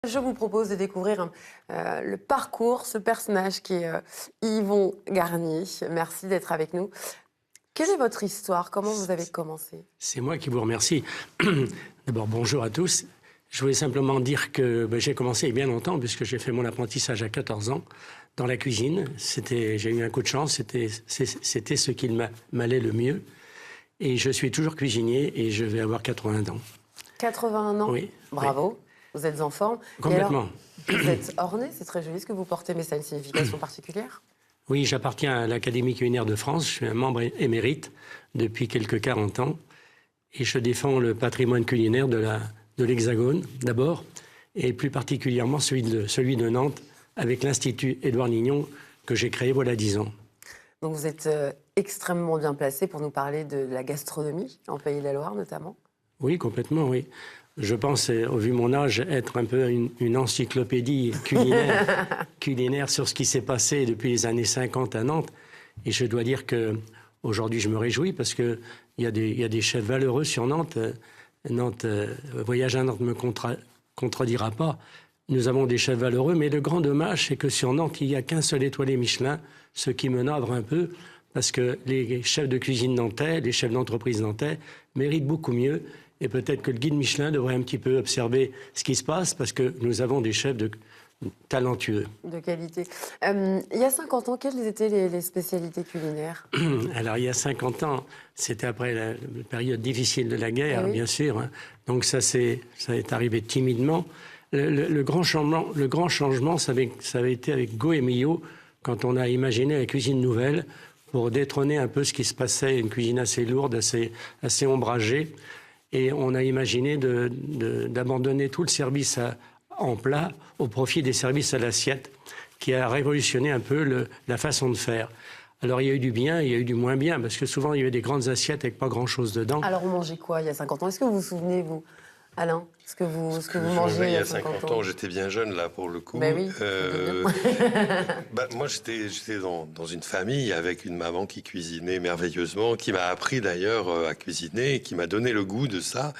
Je vous propose de découvrir le parcours, ce personnage qui est Yvon Garnier. Merci d'être avec nous. Quelle est votre histoire? Comment vous avez commencé? C'est moi qui vous remercie. D'abord, bonjour à tous. Je voulais simplement dire que j'ai commencé il y a bien longtemps, puisque j'ai fait mon apprentissage à 14 ans dans la cuisine. J'ai eu un coup de chance, c'était ce qui m'allait le mieux. Et je suis toujours cuisinier et je vais avoir 80 ans. 81 ans? Oui. Bravo. Oui. Vous êtes en forme. Complètement. Alors, vous êtes orné, c'est très joli ce que vous portez, mais ça a une signification particulière? Oui, j'appartiens à l'Académie culinaire de France. Je suis un membre émérite depuis quelques 40 ans. Et je défends le patrimoine culinaire de l'Hexagone, d'abord, et plus particulièrement celui de Nantes, avec l'Institut Édouard Nignon, que j'ai créé voilà 10 ans. Donc vous êtes extrêmement bien placé pour nous parler de la gastronomie, en Pays de la Loire notamment? Oui, complètement, oui. Je pense, au vu de mon âge, être un peu une encyclopédie culinaire sur ce qui s'est passé depuis les années 50 à Nantes. Et je dois dire qu'aujourd'hui, je me réjouis parce qu'il y a des chefs valeureux sur Nantes. Voyage à Nantes ne me contredira pas. Nous avons des chefs valeureux, mais le grand dommage, c'est que sur Nantes, il n'y a qu'un seul étoilé Michelin, ce qui me navre un peu, parce que les chefs de cuisine nantais, les chefs d'entreprise nantais, méritent beaucoup mieux. Et peut-être que le guide Michelin devrait un petit peu observer ce qui se passe, parce que nous avons des chefs talentueux. De qualité. Il y a 50 ans, quelles étaient les spécialités culinaires? Alors, il y a 50 ans, c'était après la période difficile de la guerre, oui. Bien sûr. Hein. Donc, ça est arrivé timidement. Le grand changement, ça avait été avec Gault et Millau, quand on a imaginé la cuisine nouvelle, pour détrôner un peu ce qui se passait, une cuisine assez lourde, assez ombragée. Et on a imaginé d'abandonner tout le service en plat au profit des services à l'assiette, qui a révolutionné un peu la façon de faire. Alors, il y a eu du bien, il y a eu du moins bien, parce que souvent, il y avait des grandes assiettes avec pas grand-chose dedans. Alors, on mangeait quoi il y a 50 ans? Est-ce que vous vous souvenez, vous, Alain, ce que vous mangez il y a 50 ans? J'étais bien jeune, là, pour le coup. Ben oui, moi, j'étais dans une famille avec une maman qui cuisinait merveilleusement, qui m'a appris d'ailleurs à cuisiner, et qui m'a donné le goût de ça.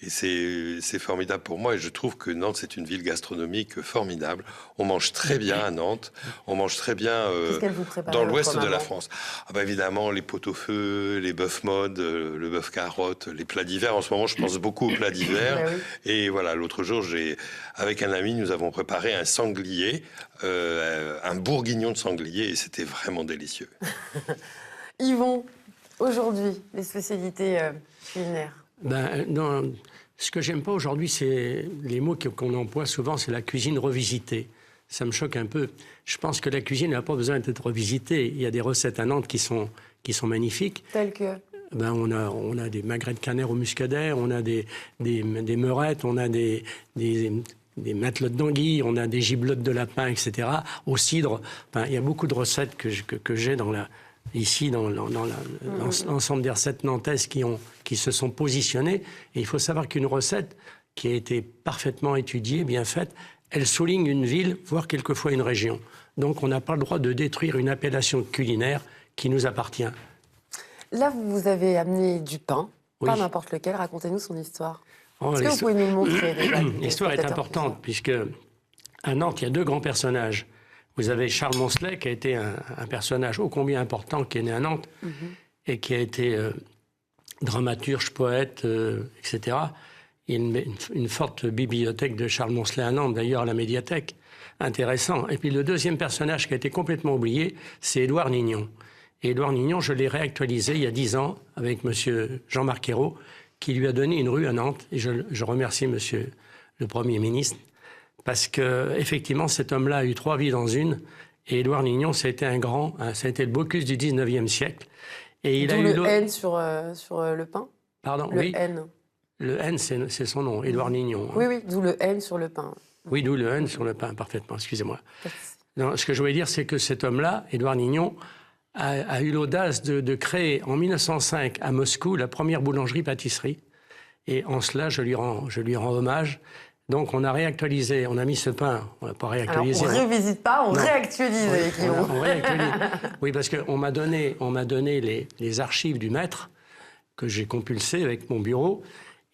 Et c'est formidable pour moi. Et je trouve que Nantes, c'est une ville gastronomique formidable. On mange très bien à Nantes. On mange très bien dans l'ouest de la France. Ah bah, évidemment, les pot-au-feu, les bœufs modes, le bœuf carotte, les plats d'hiver. En ce moment, je pense beaucoup aux plats d'hiver. Oui. Et voilà, l'autre jour, avec un ami, nous avons préparé un sanglier, un bourguignon de sanglier, et c'était vraiment délicieux. Yvon, aujourd'hui, les spécialités culinaires? Non, ce que j'aime pas aujourd'hui, c'est les mots qu'on emploie souvent, c'est la cuisine revisitée. Ça me choque un peu. Je pense que la cuisine n'a pas besoin d'être revisitée. Il y a des recettes à Nantes qui sont magnifiques. Telles que? On a des magrets de canard au muscadet, on a des meurettes, on a des matelotes d'anguille, on a des giblottes de lapin, etc. Au cidre. Il y a beaucoup de recettes que j'ai ici dans l'ensemble des recettes nantaises qui se sont positionnées. Et il faut savoir qu'une recette qui a été parfaitement étudiée, bien faite, elle souligne une ville, voire quelquefois une région. Donc on n'a pas le droit de détruire une appellation culinaire qui nous appartient. Là, vous avez amené du pain, oui. Pas n'importe lequel. Racontez-nous son histoire. Est-ce que vous pouvez nous le montrer? L'histoire est importante, puisque à Nantes, il y a deux grands personnages. Vous avez Charles Moncelet, qui a été un personnage ô combien important, qui est né à Nantes, et qui a été dramaturge, poète, etc. Il y a une forte bibliothèque de Charles Moncelet à Nantes, d'ailleurs à la médiathèque. Intéressant. Et puis le deuxième personnage qui a été complètement oublié, c'est Édouard Nignon. Et Édouard Nignon, je l'ai réactualisé il y a 10 ans avec monsieur Jean-Marc Ayrault, qui lui a donné une rue à Nantes. Et je remercie monsieur le Premier ministre, parce qu'effectivement, cet homme-là a eu 3 vies dans une. Et Édouard Nignon, ça a été ça a été le Bocuse du 19e siècle. Et il a eu le N sur le pain? Pardon, le oui. N. Le N, c'est son nom, Édouard Nignon. Oui, oui, d'où le N sur le pain. Oui, d'où le N sur le pain, parfaitement, excusez-moi. Non, ce que je voulais dire, c'est que cet homme-là, Édouard Nignon, a eu l'audace de créer en 1905 à Moscou la première boulangerie-pâtisserie. Et en cela, je lui rends hommage. Donc on a réactualisé, on a mis ce pain, on n'a pas réactualisé. Alors on ne révisite pas, on réactualise avec Yvon. On réactualise. Oui, parce qu'on m'a donné les archives du maître que j'ai compulsées avec mon bureau.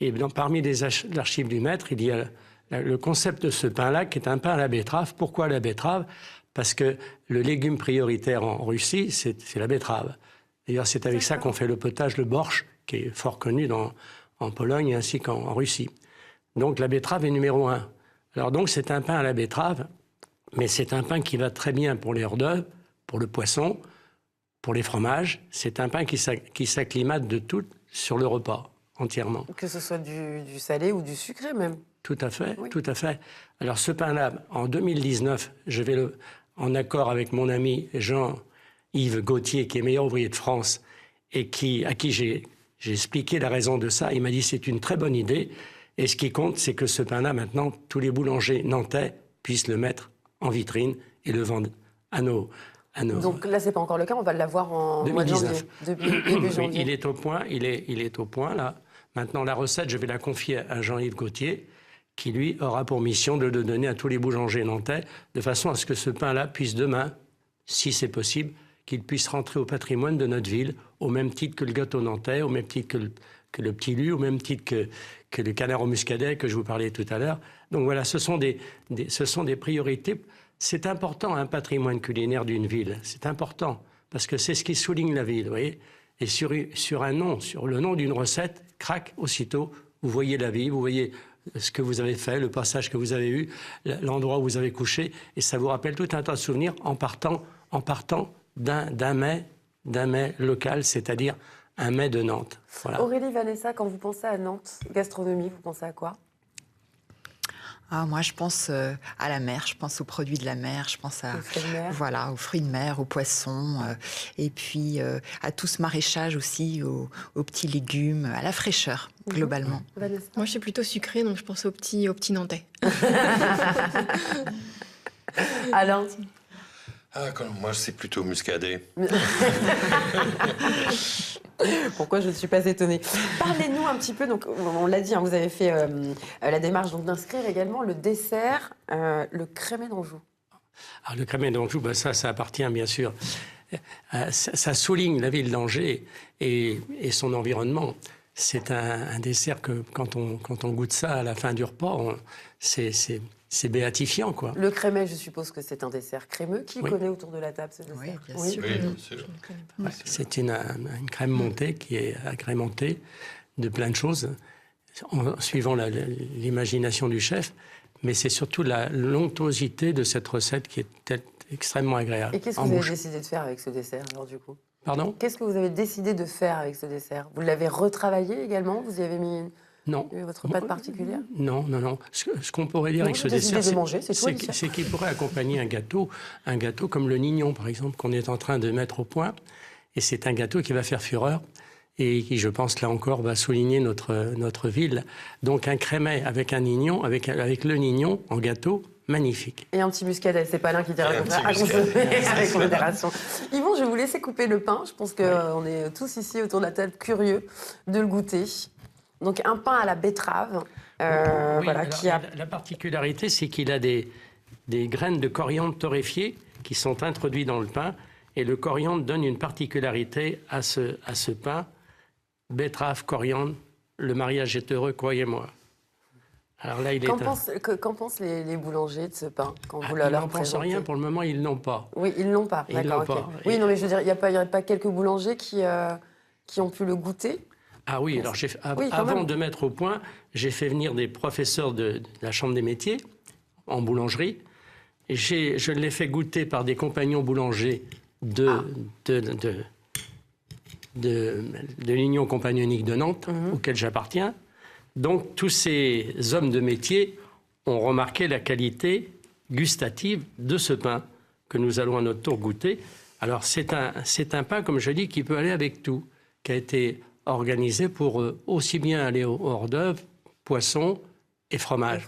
Et parmi les archives du maître, il y a le concept de ce pain-là, qui est un pain à la betterave. Pourquoi la betterave? Parce que le légume prioritaire en Russie, c'est la betterave. D'ailleurs, c'est avec ça qu'on fait le potage, le borsch, qui est fort connu en Pologne ainsi qu'en Russie. Donc la betterave est numéro 1. Alors donc c'est un pain à la betterave, mais c'est un pain qui va très bien pour les hors d'œuvre, pour le poisson, pour les fromages. C'est un pain qui s'acclimate de tout sur le repas, entièrement. Que ce soit du salé ou du sucré même. Tout à fait, Oui. tout à fait. Alors ce pain-là, en 2019, je vais en accord avec mon ami Jean-Yves Gauthier, qui est meilleur ouvrier de France, et à qui j'ai expliqué la raison de ça. Il m'a dit c'est une très bonne idée. Et ce qui compte, c'est que ce pain-là, maintenant, tous les boulangers nantais puissent le mettre en vitrine et le vendre à nos... Donc là, c'est pas encore le cas, on va l'avoir en mois de janvier. 2019. Début janvier. Il est au point, il est au point, là. Maintenant, la recette, je vais la confier à Jean-Yves Gauthier, qui, lui, aura pour mission de le donner à tous les boulangers nantais, de façon à ce que ce pain-là puisse demain, si c'est possible, qu'il puisse rentrer au patrimoine de notre ville, au même titre que le gâteau nantais, au même titre que le petit lu, au même titre que le canard au muscadet que je vous parlais tout à l'heure. Donc voilà, ce sont des priorités. C'est important, un patrimoine culinaire d'une ville. C'est important, parce que c'est ce qui souligne la ville, vous voyez. Et sur un nom, sur le nom d'une recette, crac, aussitôt, vous voyez la vie, vous voyez ce que vous avez fait, le passage que vous avez eu, l'endroit où vous avez couché, et ça vous rappelle tout un tas de souvenirs en partant d'un mets local, c'est-à-dire un mets de Nantes. Voilà. Aurélie, Vanessa, quand vous pensez à Nantes, gastronomie, vous pensez à quoi? Moi, je pense à la mer, je pense aux produits de la mer, je pense aux fruits de mer, aux poissons, et puis à tout ce maraîchage aussi, aux petits légumes, à la fraîcheur, globalement. Vanessa? Moi, je suis plutôt sucrée, donc je pense aux petits nantais. Alain? Moi, c'est plutôt muscadet. Pourquoi je ne suis pas étonnée? Parlez-nous un petit peu, donc on l'a dit, vous avez fait la démarche d'inscrire également le dessert, le crémé d'Anjou. Alors, le crémé d'Anjou, ça appartient bien sûr. Ça souligne la ville d'Angers et son environnement. C'est un dessert que quand on goûte ça à la fin du repas, c'est béatifiant, quoi. Le crémet, je suppose que c'est un dessert crémeux. Qui connaît autour de la table ce dessert? Oui, bien sûr. Oui, bien sûr. C'est une crème montée qui est agrémentée de plein de choses, en suivant l'imagination du chef. Mais c'est surtout la l'onctuosité de cette recette qui est extrêmement agréable. Et qu'est-ce que vous avez décidé de faire avec ce dessert, alors, du coup? Pardon? Qu'est-ce que vous avez décidé de faire avec ce dessert? Vous l'avez retravaillé également? Vous y avez mis Non. votre pâte particulière? Non. Ce qu'on pourrait dire avec ce dessert, c'est qu'il pourrait accompagner un gâteau comme le Nignon, par exemple, qu'on est en train de mettre au point. Et c'est un gâteau qui va faire fureur et qui, je pense, là encore, va souligner notre ville. Donc un crémet avec un Nignon, avec le Nignon en gâteau, magnifique. Et un petit muscadet, c'est pas l'un qui dira à consommer avec modération. Yvon, je vais vous laisser couper le pain. Je pense qu'on est tous ici autour de la table curieux de le goûter. Donc un pain à la betterave. La particularité, c'est qu'il a des graines de coriandre torréfiées qui sont introduites dans le pain. Et le coriandre donne une particularité à ce pain. Betterave, coriandre, le mariage est heureux, croyez-moi. Alors là, Qu'en pensent les boulangers de ce pain quand vous ils leur n'en pensent rien, pour le moment, ils n'ont pas. Oui, ils l'ont pas. D'accord, ok. Oui, non, mais je veux dire, il n'y a pas quelques boulangers qui ont pu le goûter? Ah oui, alors avant de mettre au point, j'ai fait venir des professeurs de la Chambre des métiers en boulangerie. Et je l'ai fait goûter par des compagnons boulangers de l'Union compagnonique de Nantes, auquel j'appartiens. Donc tous ces hommes de métier ont remarqué la qualité gustative de ce pain que nous allons à notre tour goûter. Alors c'est un pain, comme je dis, qui peut aller avec tout, qui a été organisé pour aussi bien aller au hors d'œuvre, poisson et fromage.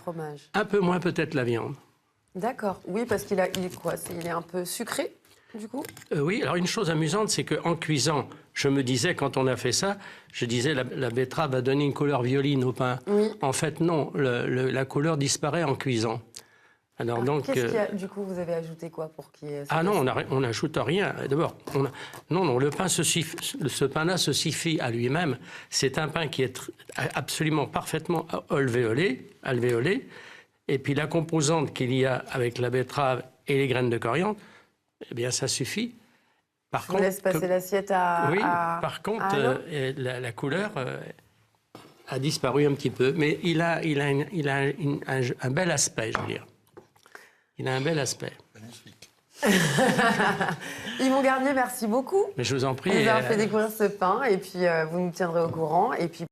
Un peu moins peut-être la viande. D'accord. Oui, parce qu'il est un peu sucré, du coup? Oui, alors une chose amusante, c'est qu'en cuisant, je me disais, quand on a fait ça, je disais la betterave va donner une couleur violine au pain. Oui. En fait, non, la couleur disparaît en cuisant. Alors, donc, du coup, vous avez ajouté quoi pour qu'il y ait... Ah non, on n'ajoute rien. D'abord, le pain ce pain-là se suffit à lui-même. C'est un pain qui est absolument parfaitement alvéolé. Et puis la composante qu'il y a avec la betterave et les graines de coriandre, eh bien ça suffit. Par Je vous laisse passer l'assiette à... Oui, par contre, Alain. la couleur a disparu un petit peu. Mais il a un bel aspect, je veux dire. Il a un bel aspect. Magnifique. Yvon Garnier, merci beaucoup. Mais je vous en prie. Vous nous avez fait découvrir ce pain et puis vous nous tiendrez au courant. Et puis